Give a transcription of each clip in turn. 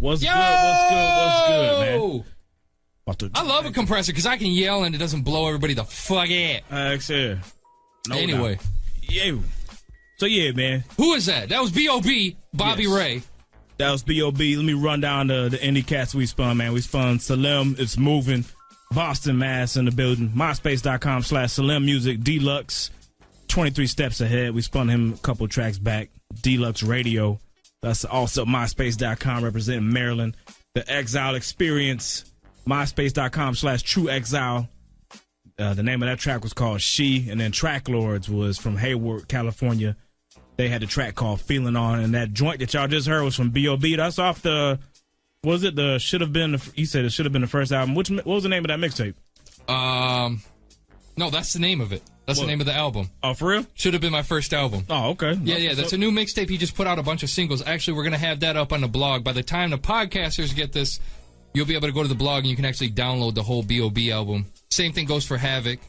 What's good, man? I love a compressor because I can yell and it doesn't blow everybody the fuck out. No anyway. doubt. Yeah. So, yeah, man. Who is that? That was B.O.B., Bobby Ray. That was B.O.B. Let me run down the indie cats we spun, man. We spun Salim, It's Moving, Boston, Mass in the building, MySpace.com/Salim Music, Deluxe, 23 Steps Ahead. We spun him a couple tracks back. Deluxe Radio. That's also MySpace.com representing Maryland. The Exile Experience, MySpace.com/True Exile. The name of that track was called She. And then Track Lords was from Hayward, California. They had a track called Feeling On. And that joint that y'all just heard was from B.O.B. That's off the, was it the should have been, you said it should have been the first album. What was the name of that mixtape? No, that's the name of it. That's the name of the album. Oh, for real? Should have been my first album. Oh, okay. Yeah, that's a new mixtape. He just put out a bunch of singles. Actually, we're going to have that up on the blog. By the time the podcasters get this, you'll be able to go to the blog and you can actually download the whole B.O.B. album. Same thing goes for Havoc.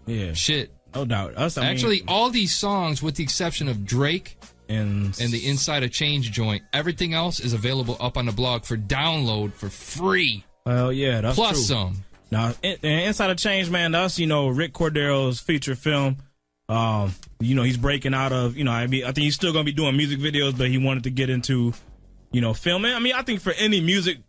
Yeah. Shit. No doubt. Actually, all these songs, with the exception of Drake and the Inside a Change joint, everything else is available up on the blog for download for free. Well, yeah, that's Plus true. some. Now, Inside a Change, man, that's, Rick Cordero's feature film. He's breaking out of, I think he's still going to be doing music videos, but he wanted to get into, filming. I mean, I think for any music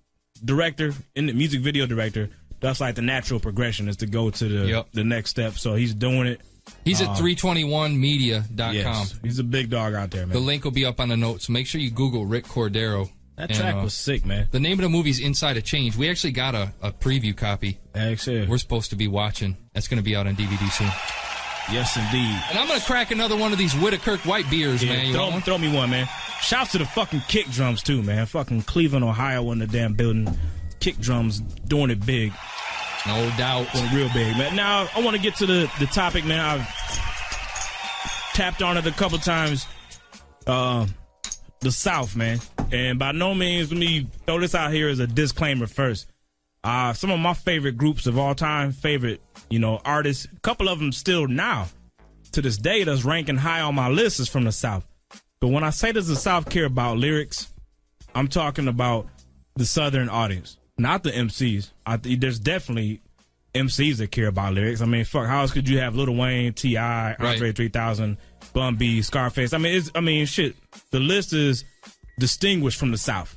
director, music video director, that's like the natural progression is to go to the next step. So he's doing it. He's at 321media.com. Yes, he's a big dog out there, man. The link will be up on the notes. So make sure you Google Rick Cordero. That track was sick, man. The name of the movie is Inside a Change. We actually got a preview copy. Excellent. We're supposed to be watching. That's going to be out on DVD soon. Yes, indeed. And I'm going to crack another one of these Whitakirk white beers, man. Throw me one, man. Shouts to the fucking kick drums, too, man. Fucking Cleveland, Ohio in the damn building. Kick drums doing it big. No doubt. Doing real big, man. Now, I want to get to the topic, man. I've tapped on it a couple times. The South, man. And by no means, let me throw this out here as a disclaimer first. Some of my favorite groups of all time, favorite, artists, a couple of them still now, to this day, that's ranking high on my list is from the South. But when I say does the South care about lyrics, I'm talking about the Southern audience, not the MCs. There's definitely MCs that care about lyrics. I mean, fuck, how else could you have Lil Wayne, T.I., Andre 3000, Bun B, Scarface? Shit. The list is distinguished from the South.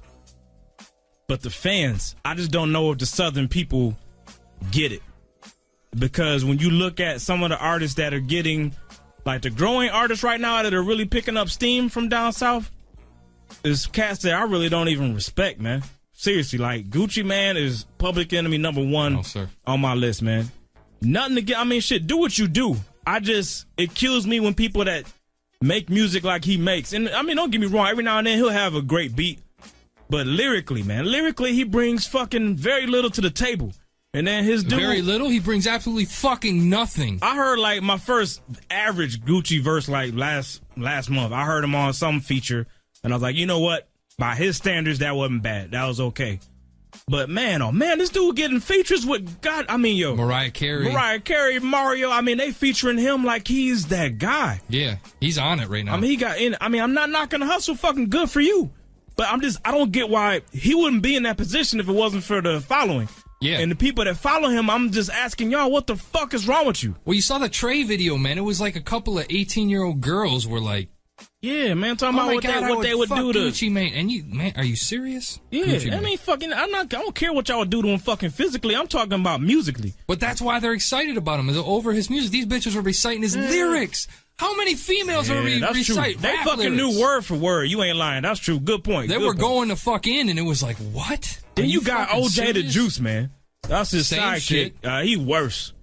But the fans, I just don't know if the Southern people get it. Because when you look at some of the artists that are getting, like the growing artists right now that are really picking up steam from down South, is cats that I really don't even respect, man. Seriously, like Gucci Man is Public Enemy #1 on my list, man. Nothing to get, do what you do. It kills me when people that make music like he makes. And don't get me wrong, every now and then he'll have a great beat. But lyrically, he brings fucking very little to the table. And then his dude. Very little? He brings absolutely fucking nothing. I heard like my first average Gucci verse like last month. I heard him on some feature and I was like, you know what? By his standards, that wasn't bad. That was okay. But man, oh man, this dude getting features with Mariah Carey, Mario. They featuring him like he's that guy. Yeah, he's on it right now. He got in. I'm not knocking the hustle. Fucking good for you. But I don't get why he wouldn't be in that position if it wasn't for the following. Yeah. And the people that follow him, I'm just asking y'all, what the fuck is wrong with you? Well, you saw the Trey video, man. It was like a couple of 18-year-old girls were like, yeah, man, talking about what they would do to Gucci Mane. And you, man, are you serious? Yeah, Gucci I don't care what y'all would do to him fucking physically. I'm talking about musically. But that's why they're excited about him. Is over his music. These bitches were reciting his lyrics. How many females are reciting? They fucking knew word for word. You ain't lying. That's true. Good point. They were going to fuck in, and it was like, what? Then you got OJ the Juice, man. That's his sidekick. He worse.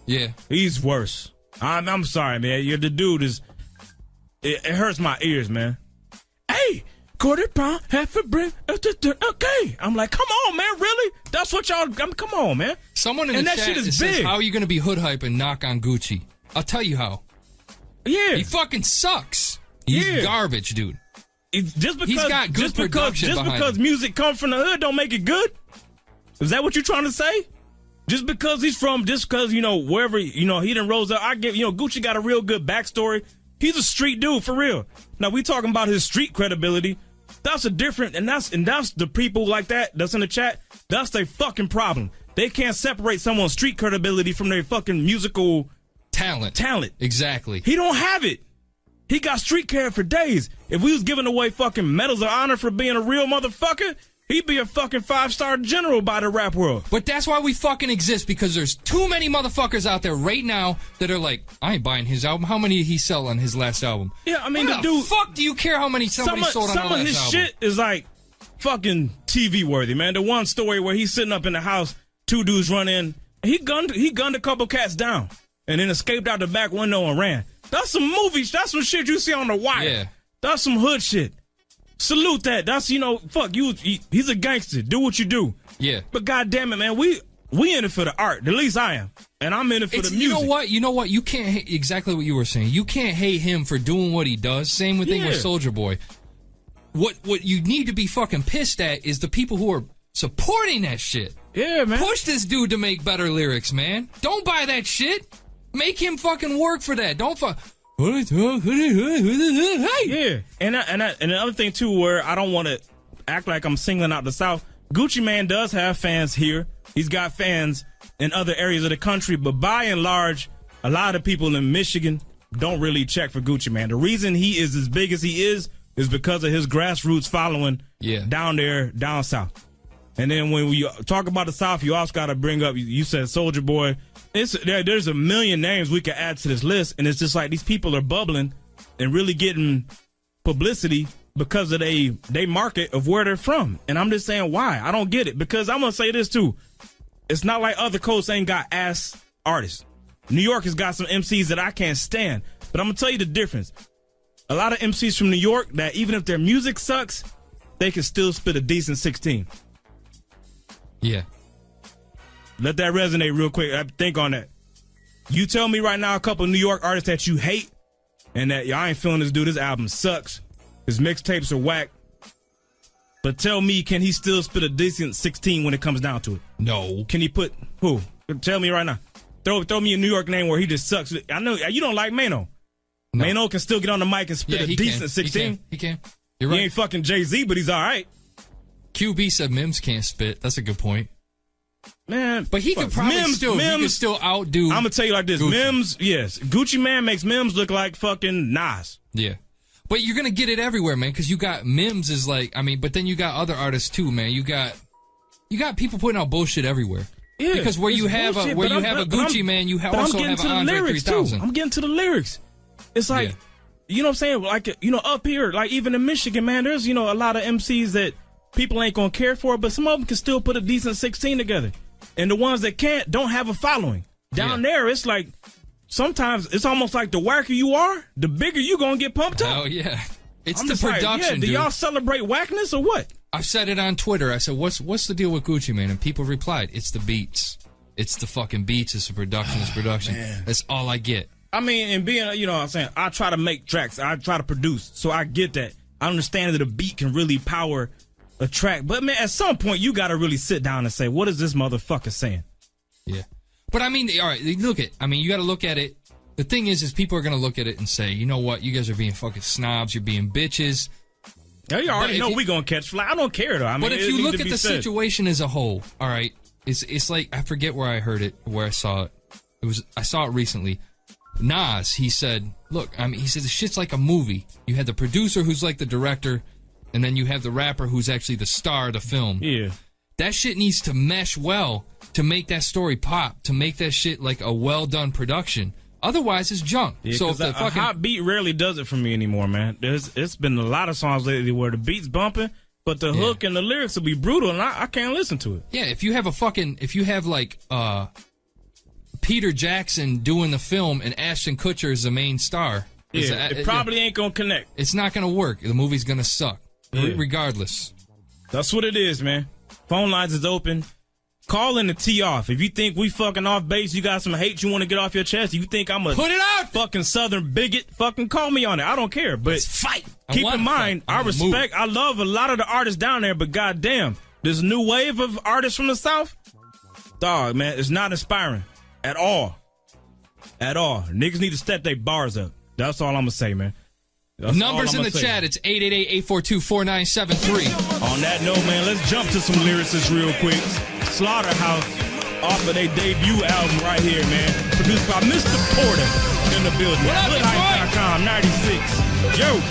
Yeah, he's worse. I'm sorry, man. You're the dude is. It hurts my ears, man. Hey, quarter pound, half a brick. Okay, I'm like, come on, man. Really? That's what y'all. Come on, man. Someone in the chat shit is says, big. "How are you going to be HoodHype and knock on Gucci?" I'll tell you how. Yeah, he fucking sucks. He's garbage, dude. Just because he's got good production just because music comes from the hood don't make it good. Is that what you're trying to say? Just because wherever he done rose up, Gucci got a real good backstory. He's a street dude for real. Now we talking about his street credibility. That's a different, and that's the people like that's in the chat. That's their fucking problem. They can't separate someone's street credibility from their fucking musical talent. Exactly. He don't have it. He got street cred for days. If we was giving away fucking medals of honor for being a real motherfucker, he'd be a fucking 5-star general by the rap world. But that's why we fucking exist, because there's too many motherfuckers out there right now that are like, I ain't buying his album. How many did he sell on his last album? Yeah, I mean, the dude. Fuck do you care how many somebody sold on the last album? Some of his shit is like fucking TV worthy, man. The one story where he's sitting up in the house, 2 dudes run in, he gunned a couple cats down, and then escaped out the back window and ran. That's some movies. That's some shit you see on The Wire. Yeah. That's some hood shit. Salute that. That's, fuck you. He's a gangster. Do what you do. Yeah. But goddamn it, man, we in it for the art. At least I am, and I'm in it for the music. You know what? You can't hate exactly what you were saying. You can't hate him for doing what he does. Same thing with Soulja Boy. What you need to be fucking pissed at is the people who are supporting that shit. Yeah, man. Push this dude to make better lyrics, man. Don't buy that shit. Make him fucking work for that. Don't fuck. Yeah, and the other thing too, where I don't want to act like I'm singling out the South. Gucci Mane does have fans here. He's got fans in other areas of the country, but by and large, a lot of people in Michigan don't really check for Gucci Mane. The reason he is as big as he is because of his grassroots following down there, down south. And then when we talk about the South, you also got to bring up, you said Soulja Boy. There's a million names we could add to this list, and it's just like these people are bubbling and really getting publicity because of they market of where they're from. And I'm just saying why. I don't get it. Because I'm going to say this too. It's not like other coasts ain't got ass artists. New York has got some MCs that I can't stand. But I'm going to tell you the difference. A lot of MCs from New York that even if their music sucks, they can still spit a decent 16. Yeah. Let that resonate real quick. Think on that. You tell me right now a couple of New York artists that you hate and that y'all ain't feeling this dude. His album sucks. His mixtapes are whack. But tell me, can he still spit a decent 16 when it comes down to it? No. Can he put who? Tell me right now. Throw me a New York name where he just sucks. I know you don't like Mano. No. Mano can still get on the mic and spit a decent 16. He can. You're right. He ain't fucking Jay-Z, but he's all right. QB said Mims can't spit. That's a good point. Man, but he could probably still outdo. I'm gonna tell you like this: Gucci. Mims, yes, Gucci Man makes Mims look like fucking Nas. Yeah, but you're gonna get it everywhere, man, because you got Mims is like, but then you got other artists too, man. You got people putting out bullshit everywhere. Yeah, because where you have a Gucci Man, you also have an Andre 3000. I'm getting to the lyrics. It's like, you know what I'm saying? Like, up here, like even in Michigan, man, there's a lot of MCs that people ain't gonna care for, but some of them can still put a decent 16 together. And the ones that can't don't have a following. Down there, it's like, sometimes it's almost like the whacker you are, the bigger you gonna get pumped up. Oh, yeah. It's the production, do y'all celebrate whackness or what? I've said it on Twitter. I said, what's the deal with Gucci Mane? And people replied, it's the beats. It's the fucking beats. It's the production. It's production. Man. That's all I get. I mean, and being, what I'm saying, I try to make tracks. I try to produce. So I get that. I understand that a beat can really power a track, but man, at some point you got to really sit down and say, what is this motherfucker saying? Yeah, but I mean, all right, you got to look at it. The thing is people are going to look at it and say, you know what, you guys are being fucking snobs, you're being bitches. Yeah, you already know we gonna catch fly. I don't care though. I mean, but if you look at the situation as a whole, all right, it's like, I forget where I heard it, where I saw it. I saw it recently. Nas, he said, look, he said the shit's like a movie. You had the producer who's like the director, and then you have the rapper who's actually the star of the film. Yeah. That shit needs to mesh well to make that story pop, to make that shit like a well-done production. Otherwise, it's junk. Yeah, so if a hot beat rarely does it for me anymore, man. It's been a lot of songs lately where the beat's bumping, but the hook and the lyrics will be brutal, and I can't listen to it. Yeah, if you have like Peter Jackson doing the film and Ashton Kutcher is the main star. Yeah, it probably ain't gonna connect. It's not gonna work. The movie's gonna suck. Yeah. Regardless. That's what it is, man. Phone lines is open. Call in the tee off. If you think we fucking off base, you got some hate you want to get off your chest, you think I'm a put it out fucking southern bigot, fucking call me on it. I don't care. But let's fight. Keep in mind, I respect, I love a lot of the artists down there, but goddamn, this new wave of artists from the South, dog, man, it's not inspiring at all. At all. Niggas need to step their bars up. That's all I'm gonna say, man. That's Numbers all in I'ma the say. chat. It's 888-842-4973. On that note, man, let's jump to some lyricists real quick. Slaughterhouse off of their debut album right here, man. Produced by Mr. Porter in the building. What up, HoodHype.com, 96. Yo.